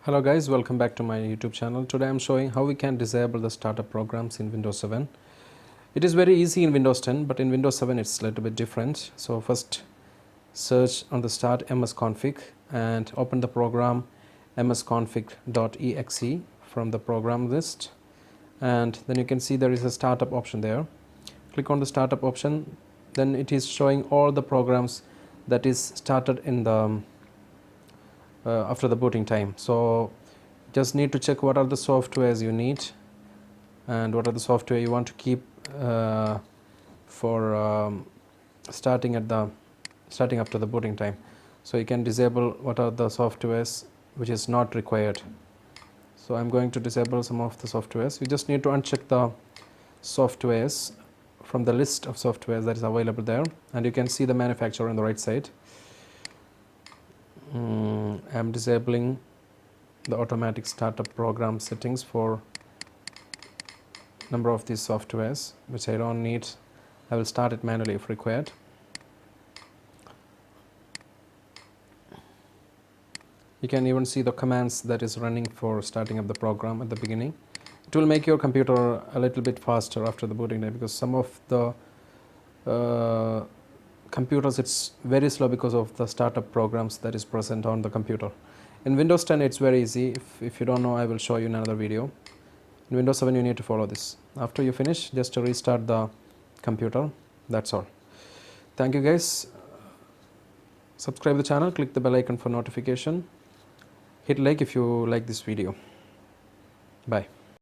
Hello guys, welcome back to my YouTube channel. Today I'm showing how we can disable the startup programs in Windows 7. It is very easy in Windows 10, but in Windows 7 it's a little bit different. So first search on the start msconfig and open the program msconfig.exe from the program list, and then you can see there is a startup option there. Click on the startup option, then it is showing all the programs that is started in the after the booting time. So just need to check what are the softwares you need and what are the software you want to keep for starting after the booting time. So you can disable what are the softwares which is not required. So I'm going to disable some of the softwares. You just need to uncheck the softwares from the list of softwares that is available there, and you can see the manufacturer on the right side. I'm disabling the automatic startup program settings for number of these softwares which I don't need. I will start it manually if required. You can even see the commands that is running for starting up the program at the beginning. It will make your computer a little bit faster after the booting time, because some of the computers it's very slow because of the startup programs that is present on the computer. In Windows 10 it's very easy. If you don't know, I will show you in another video. In Windows 7 you need to follow this. After you finish, just to restart the computer. That's all. Thank you guys. Subscribe the channel, click the bell icon for notification. Hit like if you like this video. Bye.